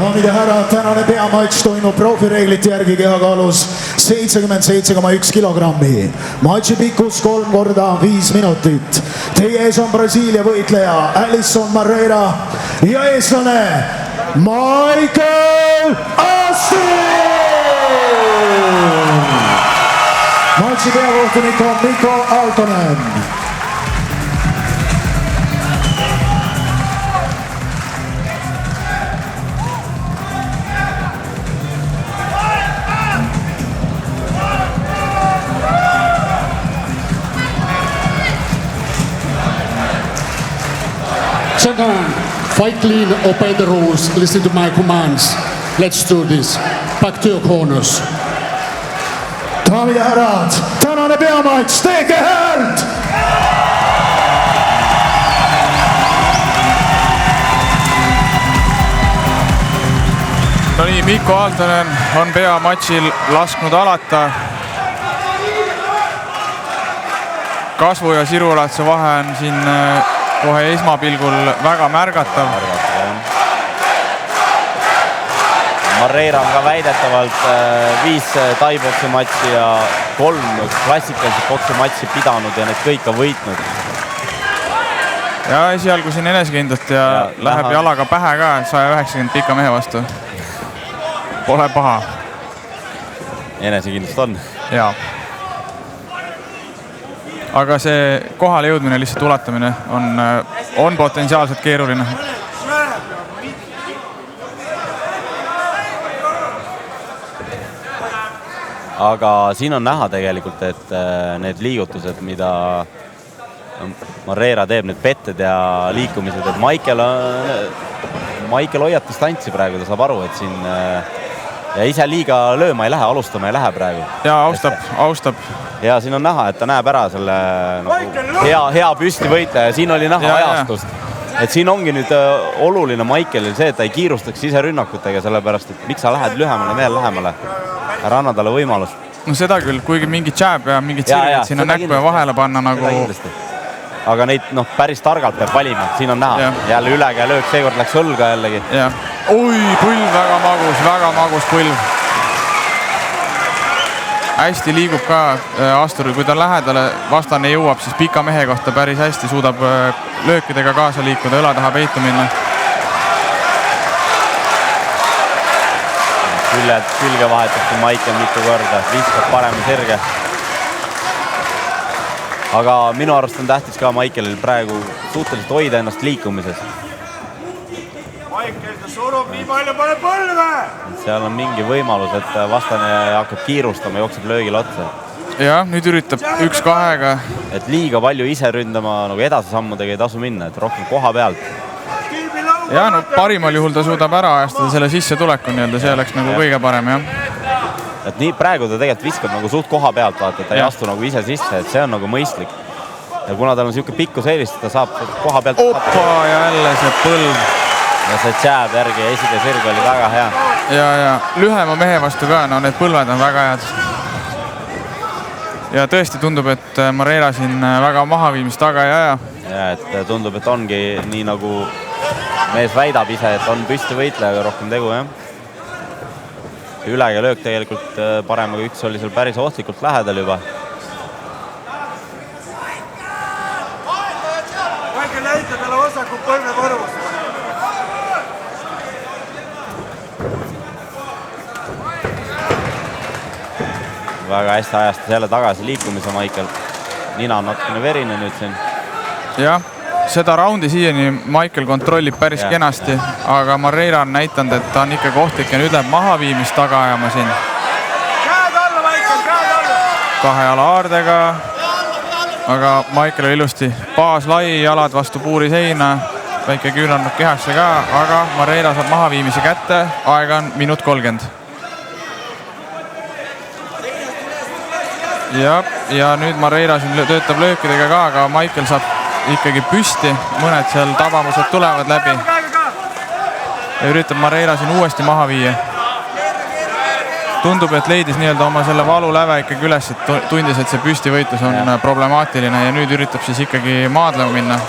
Daamid ja härrad, tänane peamatš toimub profireeglite järgi kehakaalus 77,1 kilogrammi. Matši pikkus 3 korda 5 minutit. Teie ees on Brasiilia võitleja Alisson Marrera ja eestlane Michael Astin! Matši peakohtunik on Mikko Aaltonen. Gentlemen, fight clean, obey the rules, listen to my commands. Let's do this. Back to your corners. Daamid ja härrad, tänane peamatš, tehke häält! No nii, Mikko Aaltonen on peamatšil lasknud alata. Kasvu ja Sirulaatse vahe on siin kohe esmapilgul väga märgatav. Marrera on ka väidetavalt 5 taiboksi matši ja 3 klassikalisi boksi matši pidanud ja need kõik on võitnud. Ja esialgu siin enesekindlalt ja läheb jalaga pähe ka 190 pika mehe vastu. Pole paha. Enesekindlust on. Jaa. Aga see kohale jõudmine, lihtsalt ulatamine on potentsiaalselt keeruline. Aga siin on näha tegelikult, et need liigutused, mida Marrera teeb, need petted ja liikumised, et Michael hoiab distantsi praegu, ta saab aru, et siin ja ise liiga lööma ei lähe, alustama ei lähe praegu. Ja austab. Ja siin on näha, et ta näeb ära selle hea püstivõitleja ja siin oli näha ajastust. Et siin ongi nüüd oluline Michaelil see, et ta ei kiirustaks ise rünnakutega, sellepärast, et miks sa lähed lühemale veel lähemale. Ära anna talle võimalust. No seda küll, kuigi mingi jab ja mingid sirgid sinna näkku ja vahele panna nagu... Aga neid päris targalt peab valima, siin on näha. Jälle ülekäe löök, seekord läks õlga jällegi. Oi, põlv väga magus põlv. Hästi liigub ka Asturil, kui ta lähedale vastane jõuab, siis pika mehe kohta päris hästi suudab löökidega kaasa liikuda, õla taha peitu minna. Külge vahetab Michael mitu korda, viskab parema sirge. Aga minu arust on tähtis ka Michaelil praegu suhteliselt hoida ennast liikumises. Michael, ta surub nii palju pole põlve! Seal on mingi võimalus, et vastane hakkab kiirustama, jookseb löögil otsa. Ja, nüüd üritab 1-2-ga. Et liiga palju ise ründama nagu edasisammudega ei tasu minna, et rohkem koha pealt. Ja, no parimal juhul ta suudab ära ajastada selle sissetuleku nii-öelda, see oleks nagu kõige parem, jah. Et nii praegu ta tegelikult viskab nagu suht koha pealt, vaata, et ta ei astu nagu ise sisse, et see on nagu mõistlik. Ja kuna tal on siuke pikkus eelist, ta saab koha pealt... Oppa, jälle see põlv. Ja see jab järgi ja eside sirg oli väga hea. Ja lühema mehe vastu ka, no need põlved on väga head. Ja tõesti tundub, et Marrera siin väga mahaviimist taga ei aja. Ja, et tundub, et ongi nii nagu mees väidab ise, et on püsti võitlejaga rohkem tegu, jah. Ülega löök tegelikult paremaga üks oli seal päris ohtlikult lähedal juba. Michael näita talle vasakut põlve võrvust. Väga hästi ajastas jälle tagasi liikumise Michael. Nina on natukene verine nüüd siin. Jah, seda raundi siiani Michael kontrollib päris kenasti, aga Marrera on näitanud, et ta on ikkagi ohtlik ja nüüd läheb mahaviimist taga ajama siin. Käed alla, Michael, käed alla! 2 jala aardega, aga Michael on ilusti baas lai, jalad vastu puuri seina, väike küünanud kehasse ka, aga Marrera saab mahaviimise kätte, aega on minut 30. Ja nüüd Marrera siin töötab löökidega ka, aga Michael saab ikkagi püsti, mõned seal tabamused tulevad läbi. Ja üritab Marrera siin uuesti maha viia. Tundub, et leidis nii-öelda oma selle valuläve ikkagi üles, et tundis, et see püstivõitlus on problemaatiline ja nüüd üritab siis ikkagi maadlema minna.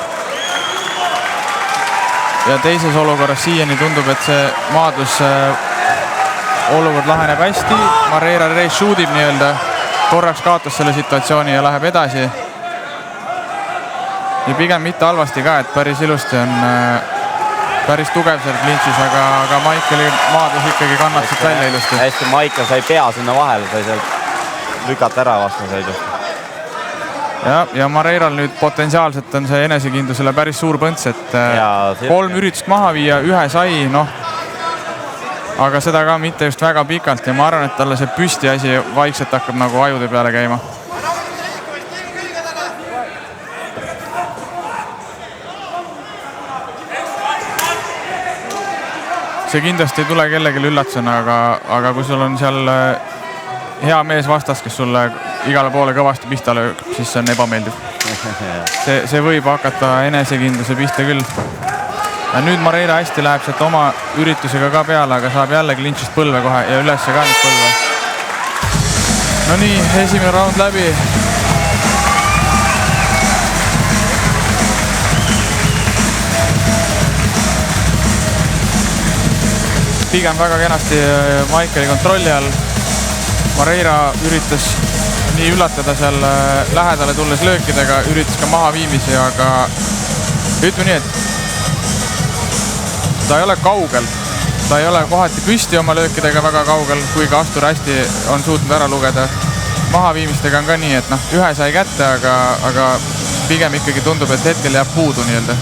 ja teises olukorras siiani tundub, et see maadlus olukord laheneb hästi. Marreira shoot ib nii-öelda, korraks kaotas selle situatsiooni ja läheb edasi. Ja pigem mitte halvasti ka, et päris ilusti on päris tugev seal klintšis, aga Michaeli maadlus ikkagi kannab siit välja ilusti. Hästi, Michael sai pea sinna vahele, sai sealt lükata ära vastasõidust. Ja Marreiral nüüd potentsiaalselt on see enesekindlusele päris suur põnts, et 3 üritust maha viia, 1 sai, noh. Aga seda ka mitte just väga pikalt ja ma arvan, et talle see püsti asi vaikselt hakkab nagu ajude peale käima. See kindlasti ei tule kellelegi üllatusena, aga kui sul on seal hea mees vastas, kes sulle igale poole kõvasti pihta lööb, siis see on ebameeldiv. See võib hakata enesekindluse pihta küll. Ja nüüd Marreira hästi läheb sealt oma üritusega ka peale, aga saab jälle klintšist põlve kohe ja üles ka nüüd põlve. No nii, esimene raund läbi. Pigem väga kenasti Michaeli kontrolli all. Marreira üritas nii üllatada seal lähedale tulles löökidega, üritas ka maha viimisi, aga ütleme nii, et ta ei ole kaugel. Ta ei ole kohati püsti oma löökidega väga kaugel, kui ka Astur hästi on suutnud ära lugeda. Mahaviimistega on ka nii, et noh, 1 sai kätte, aga pigem ikkagi tundub, et hetkel jääb puudu nii-öelda.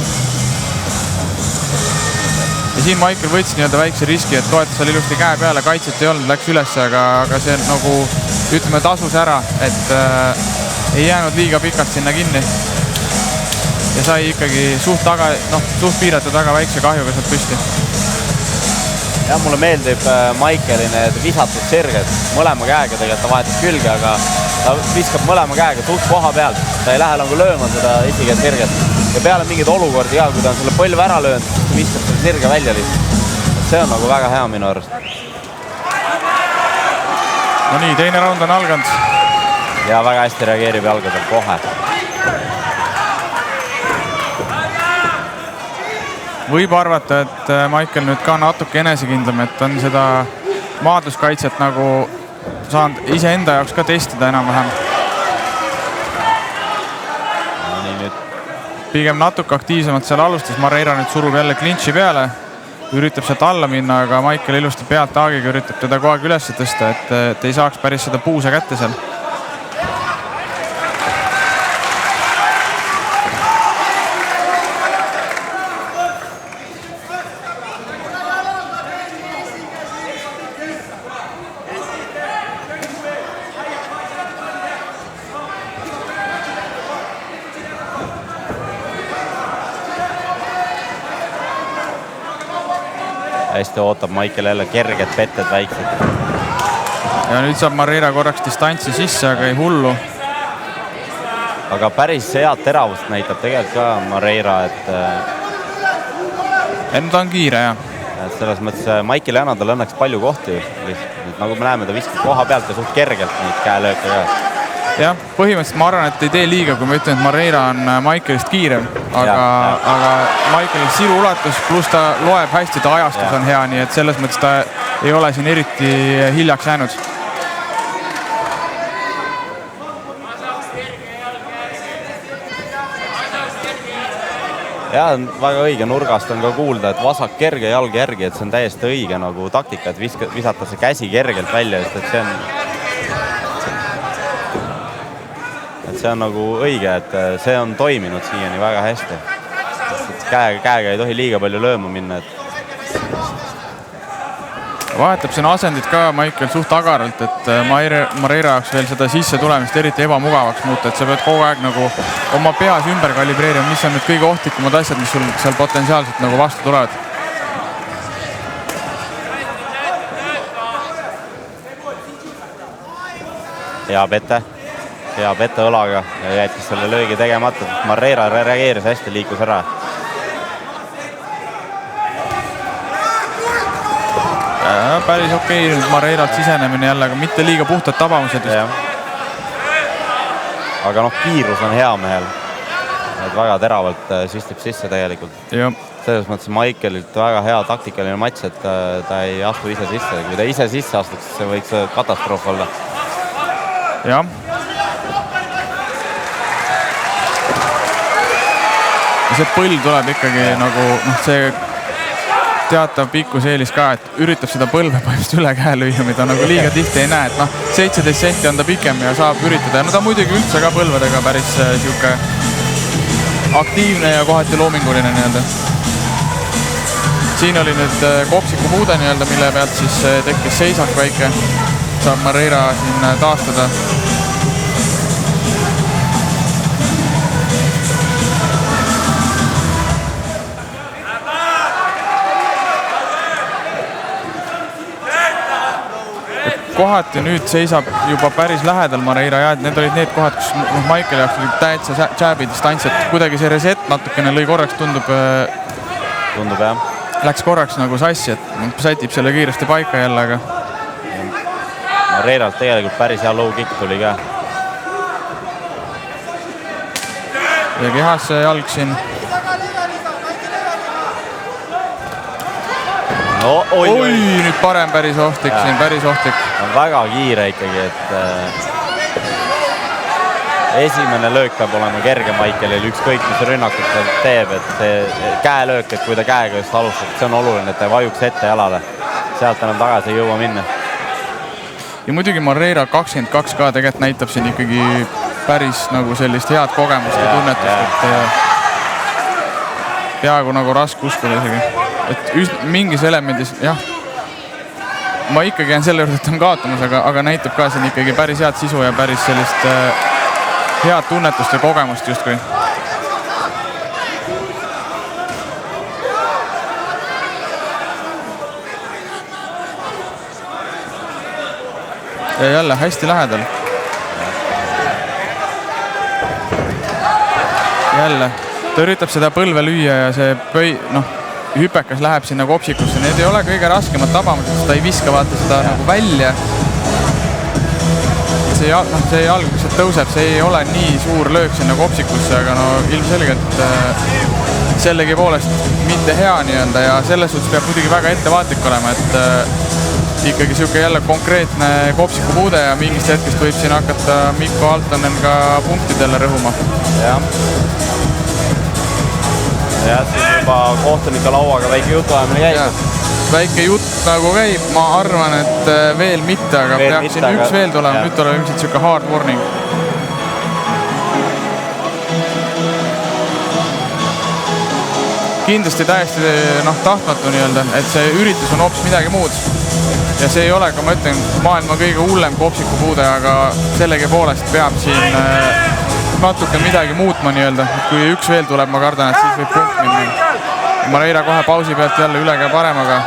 Ja siin Michael võttis nii-öelda väikse riski, et toetas seal ilusti käe peale, kaitset ei olnud, läks üles, aga see nagu ütleme tasus ära, et ei jäänud liiga pikalt sinna kinni. Ja sai ikkagi suht piiratud väga väikse kahjuga sealt püsti. Ja mulle meeldib Michaeli need visatud sirged mõlema käega, tegelikult ta vahetab külge, aga ta viskab mõlema käega suht koha pealt. Ta ei lähe nagu lööma seda esikäed sirget. Ja peale mingid olukordi ka, kui ta on selle põlve ära löönud, siis viskab selle sirge välja lihtsalt. See on nagu väga hea minu arust. No nii, teine raund on alganud. Ja väga hästi reageerib jalgadel kohe. Võib arvata, et Michael nüüd ka natuke enesekindlam, et on seda maadluskaitset nagu saanud iseenda jaoks ka testida enam-vähem. Pigem natuke aktiivsemalt seal alustas, Marreira nüüd surub jälle klintši peale, üritab sealt alla minna, aga Michael ilusti pealt taagiga üritab teda kogu aeg üles tõsta, et ei saaks päris seda puusa kätte seal. Hästi ootab Michael jälle kerged petted väiksed. Ja nüüd saab Marreira korraks distantsi sisse, aga ei hullu. Aga päris head teravust näitab tegelikult ka Marreira, et nüüd on kiire, jah. Selles mõttes Michael ei anna talle õnneks palju kohti. Nagu me näeme, ta viskab koha pealt ja suht kergelt neid käelööke ka. Jah, põhimõtteliselt ma arvan, et ei tee liiga, kui ma ütlen, et Marreira on Michaelist kiirem, aga Michaelil siru ulatus, pluss ta loeb hästi, ta ajastus on hea, nii et selles mõttes ta ei ole siin eriti hiljaks jäänud. Ja väga õige, nurgast on ka kuulda, et vasak kerge jalg järgi, et see on täiesti õige nagu taktika, et visata see käsi kergelt välja, sest et see on nagu õige, et see on toiminud siiani väga hästi. Käega ei tohi liiga palju lööma minna. Vahetab siin asendit ka Michael suht agaralt, et Marreira jaoks veel seda sisse tulemist eriti ebamugavaks muuta, et sa pead kogu aeg nagu oma peas ümber kalibreerima, mis on nüüd kõige ohtlikumad asjad, mis sul seal potentsiaalselt nagu vastu tulevad. Hea pette õlaga ja jättis selle löögi tegemata. Marreira reageeris hästi, liikus ära. Päris okei, Marreiralt sisenemine jälle, aga mitte liiga puhtad tabamused. Aga kiirus on hea mehel. Et väga teravalt süstib sisse tegelikult. Jah. selles mõttes Michaelilt väga hea taktikaline matš, et ta ei astu ise sisse. Kui ta ise sisse astuks, siis see võiks katastroof olla. Jah. Ja see põld tuleb ikkagi nagu see teatav pikkuseelis ka, et üritab seda põlve põhimõtteliselt üle käe lüüa, mida nagu liiga tihti ei näe, et 17 senti on ta pikem ja saab üritada. No ta muidugi üldse ka põlvedega päris siuke aktiivne ja kohati loominguline nii-öelda. Siin oli nüüd kopsiku muude nii-öelda, mille pealt siis tekkis seisak väike. Saab Marreira siin taastada. Kohati nüüd seisab juba päris lähedal Marreira ja need olid need kohad, kus Michael jaoks oli täitsa jääbi distants, et kuidagi see reset natukene lõi korraks, tundub jah. Läks korraks nagu sassi, et sätib selle kiiresti paika jälle, aga Marreiralt tegelikult päris hea low kick tuli ka. Ja kehasse jalg siin. No, oi, nüüd parem päris ohtlik siin, päris ohtlik. On väga kiire ikkagi, et esimene löök peab olema kerge Michaelil, ükskõik mis rünnakut ta teeb, et see käelöök, et kui ta käega just alustab, see on oluline, et ta vajuks ette jalale. Sealt enam tagasi ei jõua minna. Ja muidugi Marreira 22 ka tegelikult näitab siin ikkagi päris nagu sellist head kogemust ja tunnetust, et peaaegu nagu raske uskuda isegi. Et mingis elemendis, jah, ma ikkagi jään selle juurde, et on kaotamas, aga näitab ka siin ikkagi päris head sisu ja päris sellist head tunnetust ja kogemust justkui. Ja jälle hästi lähedal. Jälle, ta üritab seda põlve lüüa ja see hüpekas läheb sinna kopsikusse. Need ei ole kõige raskemad tabamused, sest ta ei viska vaata seda nagu välja. See jalg, mis tõuseb, see ei ole nii suur löök sinna kopsikusse, aga ilmselgelt sellegi poolest mitte hea nii-öelda ja selles suhtes peab muidugi väga ettevaatlik olema, et ikkagi siuke jälle konkreetne kopsiku puude ja mingist hetkest võib siin hakata Mikko Altonen ka punktidele rõhuma. Ja siin juba kohtunike lauaga väike jutuajamine käib. Väike jutt nagu käib, ma arvan, et veel mitte, aga peab siin üks veel tulema, nüüd tuleb ilmselt siuke hard warning. Kindlasti täiesti tahtmatu nii-öelda, et see üritus on hoopis midagi muud. Ja see ei ole, kui ma ütlen, maailma kõige hullem kopsiku puude, aga sellegi poolest peab siin natuke midagi muutma nii-öelda. Kui üks veel tuleb, ma kardan, et siis võib punkt minna. Marreira kohe pausi pealt jälle üle käe paremaga.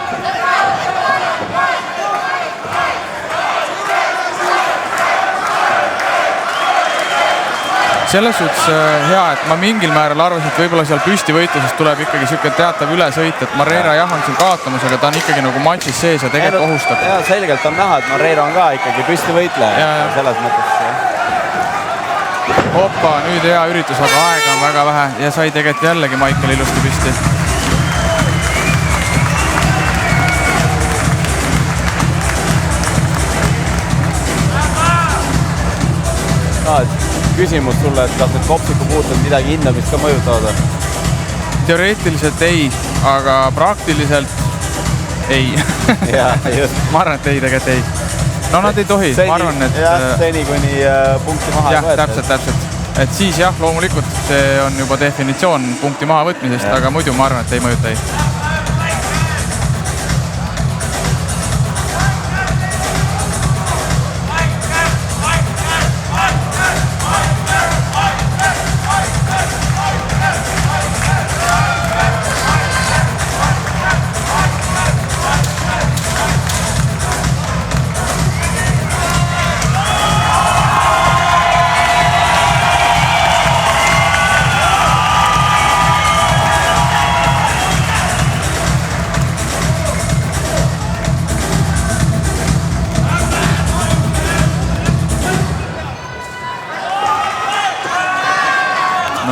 Selles suhtes hea, et ma mingil määral arvasin, et võib-olla seal püstivõitlusest tuleb ikkagi siuke teatav ülesõit, et Marreira jah on siin kaotamas, aga ta on ikkagi nagu matšis sees ja tegelikult ohustab. Ja selgelt on näha, et Marreira on ka ikkagi püstivõitleja selles mõttes. Hoppa, nüüd hea üritus, aga aega on väga vähe ja sai tegelikult jällegi Michael ilusti püsti. Küsimus sulle, et kas need kopsiku puutud midagi hindamist ka mõjutavad? Teoreetiliselt ei, aga praktiliselt ei. Ma arvan, et ei, tegelikult ei. No nad ei tohi, ma arvan, et... Seni kuni punkti maha ei võeta. Täpselt. Et siis jah, loomulikult see on juba definitsioon punkti maha võtmisest, aga muidu ma arvan, et ei mõjuta ei.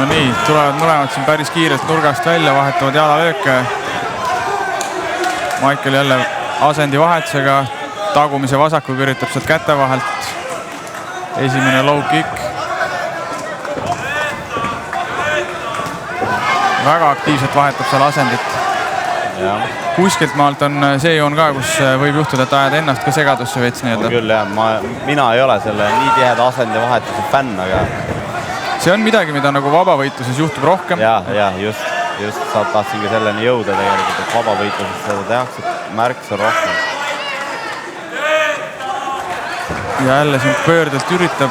No nii, tulevad mõlemad siin päris kiirelt nurgast välja, vahetavad jalalööke. Michael jälle asendi vahetusega, tagumise vasakuga üritab sealt käte vahelt. Esimene low kick. Väga aktiivselt vahetab seal asendit. Kuskilt maalt on see joon ka, kus võib juhtuda, et ajad ennast ka segadusse veits nii-öelda. Küll jah, mina ei ole selle nii tiheda asendi vahetuse fänn, aga see on midagi, mida nagu vabavõitluses juhtub rohkem. Ja just tahtsingi selleni jõuda tegelikult, et vabavõitluses seda tehakse märksa rohkem. Ja jälle siin pöördelt üritab.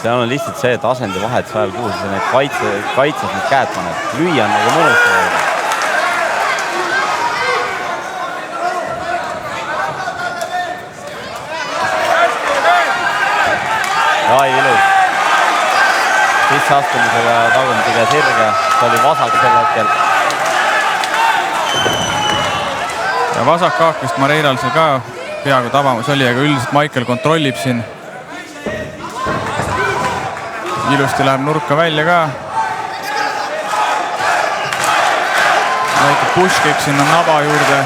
seal on lihtsalt see, et asendi vahetuse ajal, kuhu sa need kaitses need käed paned. Lüüa on nagu mõnus. Ai, ilus. Sisseastumisega tagumisega sirge. See oli vasak sel hetkel. Ja vasak kaakvist Mareiral see ka peaaegu tabamus oli, aga üldiselt Michael kontrollib siin. Ilusti läheb nurka välja ka. Väike push kick sinna naba juurde.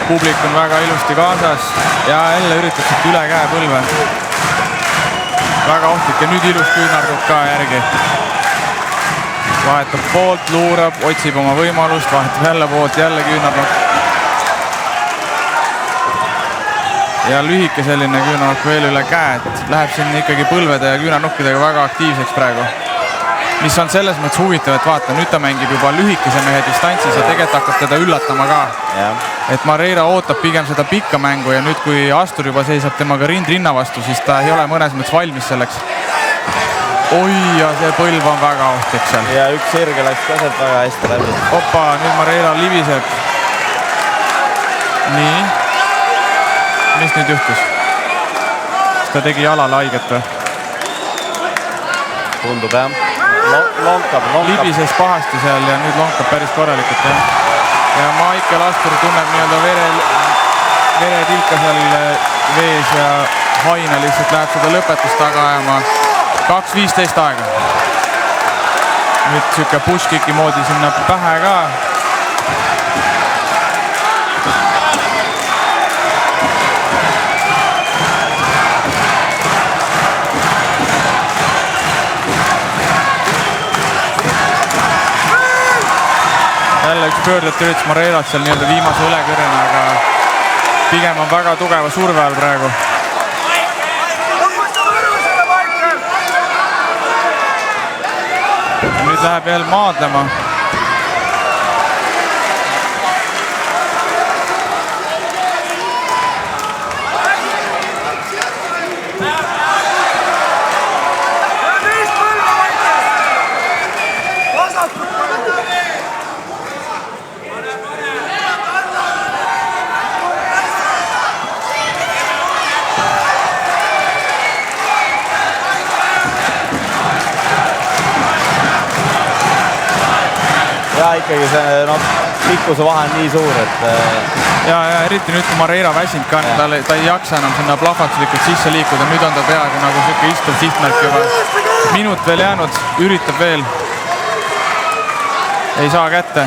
Publik on väga ilusti kaasas ja jälle üritab siit üle käe põlve. Väga ohtlik ja nüüd ilus küünardub ka järgi. Vahetab poolt, luurab, otsib oma võimalust, vahetab jälle poolt, jälle küünardub. Ja lühike selline küünarnukk veel üle käe, et läheb siin ikkagi põlvede ja küünarnukkidega väga aktiivseks praegu. Mis on selles mõttes huvitav, et vaata, nüüd ta mängib juba lühikese mehe distantsis ja tegelikult hakkab teda üllatama ka. Et Mareira ootab pigem seda pikka mängu ja nüüd, kui Astur juba seisab temaga rind-rinna vastu, siis ta ei ole mõnes mõttes valmis selleks. Oi, ja see põlv on väga ohtlik seal. Ja üks sirge läks ka sealt väga hästi läbi. Opa, nüüd Mareira libiseb. Nii. Mis nüüd juhtus? Kas ta tegi jalale haiget või? Tundub jah. Lonkab. Libises pahasti seal ja nüüd lonkab päris korralikult jah. Ja Michael Astur tunneb nii-öelda veretilka seal vees ja Haina lihtsalt läheb seda lõpetust taga ajama. 2.15 aega. Nüüd siuke push kicki moodi sinna pähe ka. Jälle üks pöördelt üritas Mareirat seal nii-öelda viimase õlekõrjana, aga pigem on väga tugeva surve all praegu. Nüüd läheb jälle maadlema. Ja ikkagi see pikkuse vahe on nii suur, et ja eriti nüüd, kui Mareira väsinud ka, ta ei jaksa enam sinna plahvatuslikult sisse liikuda. Nüüd on ta peaaegu nagu siuke istuv sihtmärk juba. Minut veel jäänud, üritab veel. Ei saa kätte.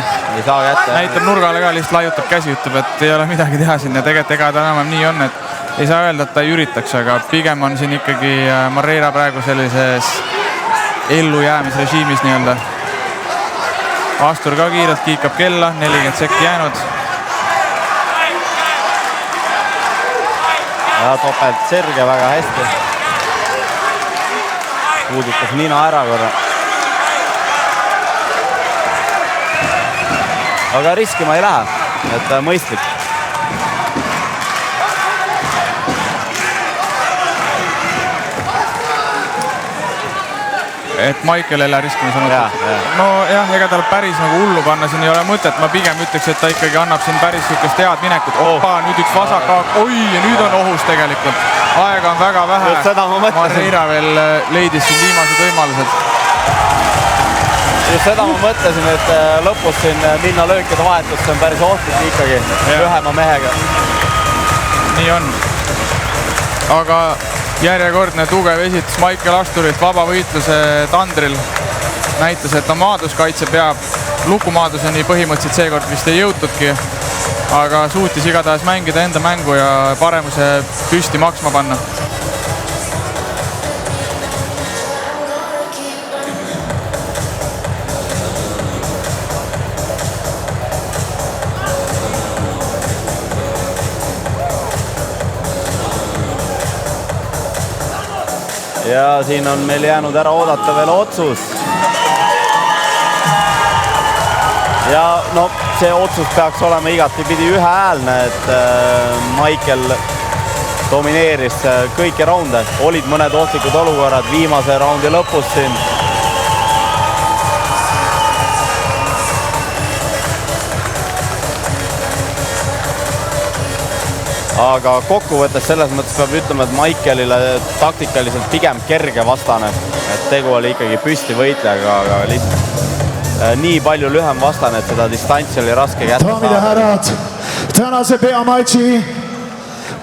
Näitab nurgale ka, lihtsalt laiutab käsi, ütleb, et ei ole midagi teha siin ja tegelikult ega ta enam nii on, et ei saa öelda, et ta ei üritaks, aga pigem on siin ikkagi Mareira praegu sellises ellujäämisrežiimis nii-öelda. Astur ka kiirelt kiikab kella, 40 sekki jäänud. Ja topelt sirge väga hästi. Puudutas nina ära korra. Aga riskima ei lähe, et mõistlik. Et Michael ei lähe riskima sõnutult. No jah, ega tal päris nagu hullu panna siin ei ole mõtet. Ma pigem ütleks, et ta ikkagi annab siin päris sükest head minekut. Opa, nüüd üks vasak haak. Oi, ja nüüd on ohus tegelikult. Aega on väga vähe. Mareira veel leidis siin viimased võimalused. just seda ma mõtlesin, et lõpus siin minna löökide vahetusse on päris ohtlik ikkagi lühema mehega. Nii on. Aga järjekordne tugev esitus Maicel Asturilt vabavõitluse tandril näitas, et ta maaduskaitse peab. Lukumaaduseni põhimõtteliselt seekord vist ei jõutudki, aga suutis igatahes mängida enda mängu ja paremuse püsti maksma panna. Ja siin on meil jäänud ära oodata veel otsus. Ja no see otsus peaks olema igatipidi ühehäälne, et Maicel domineeris kõiki raunde. Olid mõned ohtlikud olukorrad viimase raundi lõpus siin. Aga kokkuvõttes selles mõttes peab ütlema, et Maikelile taktikaliselt pigem kerge vastane. Et tegu oli ikkagi püsti võitlejaga, aga lihtsalt nii palju lühem vastane, et seda distantsi oli raske kätte Daamid ja härrad, tänase peamatši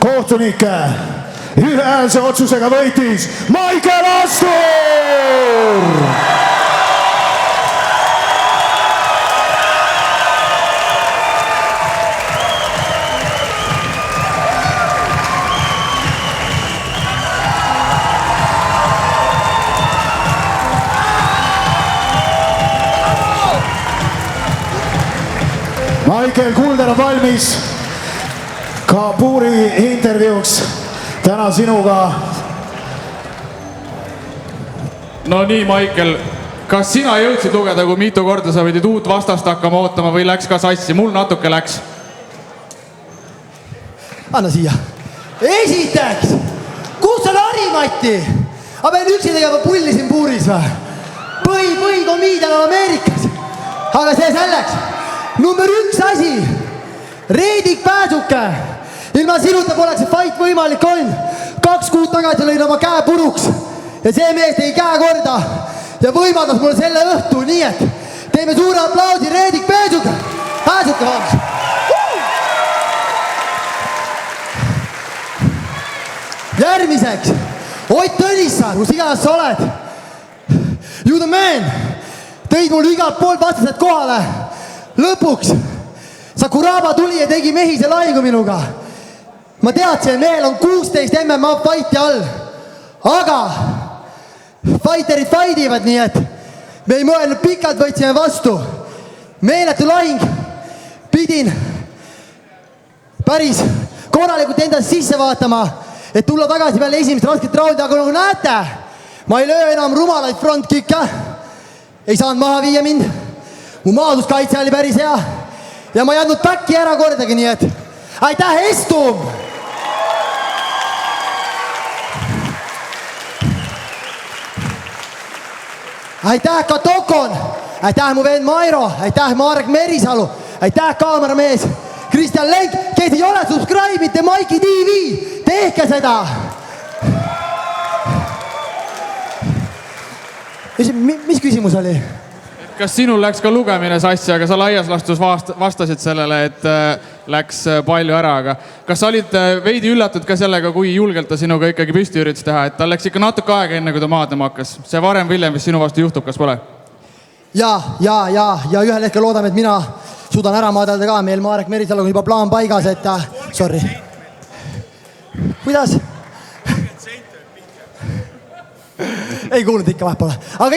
kohtunike ühehäälse otsusega võitis Maicel Astur! Maicel, Kulder on valmis ka puuri intervjuuks täna sinuga. No nii, Maicel, kas sina jõudsid lugeda, kui mitu korda sa pidid uut vastast hakkama ootama või läks ka sassi? Mul natuke läks. Anna siia. Esiteks, kus on Harimati? Ma pean üksi tegema pulli siin puuris või? Põhikomiidian on Ameerikas. Aga see selleks. Number 1 asi. Reidik Pääsuke. Ilma sinuta poleks see fight võimalik on. 2 kuud tagasi lõin oma käe puruks. Ja see mees tegi käe korda. Ja võimaldas mulle selle õhtu. Nii et teeme suure aplausi Reidik Pääsuke. Pääsuke vabaks. Järgmiseks. Ott Tõnissaar, kus iganes sa oled. You the man. Tõid mul igalt poolt vastased kohale. Lõpuks Sakuraba tuli ja tegi mehise lahingu minuga. Ma teadsin, mehel on 16 MMA fighti all. Aga fighterid fightivad, nii et me ei mõelnud pikalt, võtsime vastu. Meeletu lahing. Pidin päris korralikult endast sisse vaatama, et tulla tagasi peale esimest rasket raundi, aga nagu näete, ma ei löö enam rumalaid frontkicke. Ei saanud maha viia mind. Mu maaduskaitse oli päris hea ja ma ei andnud backi ära kordagi, nii et aitäh, Estum! Aitäh, Katokon! Aitäh, mu vend Mairo! Aitäh, Marek Merisalu! Aitäh, kaameramees Kristjan Lenk, kes ei ole subscribe'ite Maiki TV! Tehke seda! Mis küsimus oli? Kas sinul läks ka lugemine sassi, aga sa laias lastus vastasid sellele, et läks palju ära, aga kas sa olid veidi üllatud ka sellega, kui julgelt ta sinuga ikkagi püsti üritas teha, et tal läks ikka natuke aega enne, kui ta maadlema hakkas? See varem või hiljem, mis sinu vastu juhtub, kas pole? Ja ühel hetkel loodame, et mina suudan ära maadelda ka. Meil Marek Merisalu on juba plaan paigas, et sorry. Kuidas? Ei kuulnud ikka vahepeale. Aga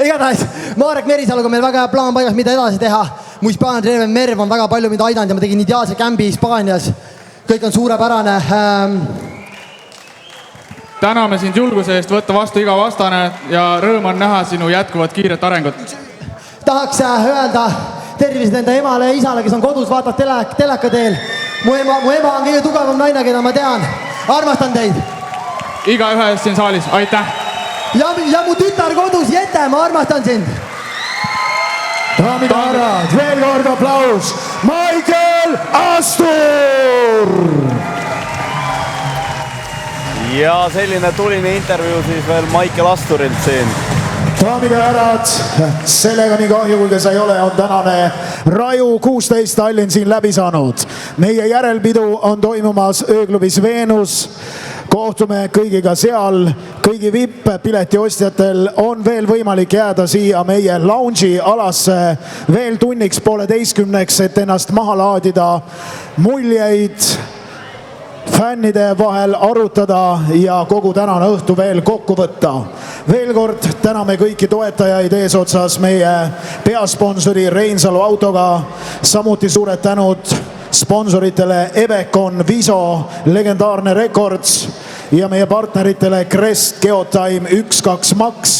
igatahes Marek Merisaluga meil väga hea plaan paigas, mida edasi teha. Mu Hispaania trener Merv on väga palju mind aidanud ja ma tegin ideaalse kämbi Hispaanias. Kõik on suurepärane. Täname sind julguse eest võtta vastu iga vastane ja rõõm on näha sinu jätkuvat kiiret arengut. Tahaks öelda tervised enda emale ja isale, kes on kodus, vaatab teleka teel. Mu ema on kõige tugevam naine, keda ma tean. Armastan teid. Iga ühe eest siin saalis. Aitäh! Ja mu tütar kodus, Jete, ma armastan sind. Daamid ja härrad, veel kord aplaus Maicel Astur! Ja selline tuline intervjuu siis veel Maicel Asturilt siin. daamid ja härrad, sellega nii kahju, kui ka see ei ole, on tänane Raju 16 Tallinn siin läbi saanud. Meie järelpidu on toimumas ööklubis Veenus. Kohtume kõigiga seal. Kõigi VIP-pileti ostjatel on veel võimalik jääda siia meie lounge'i alasse veel tunniks 1,5, et ennast maha laadida, muljeid fännide vahel arutada ja kogu tänane õhtu veel kokku võtta. Veel kord täname kõiki toetajaid eesotsas meie peasponsori Reinsalu autoga. Samuti suured tänud sponsoritele Evecon, Viso, Legendaarne Records ja meie partneritele Crest, Geotime, 12 Max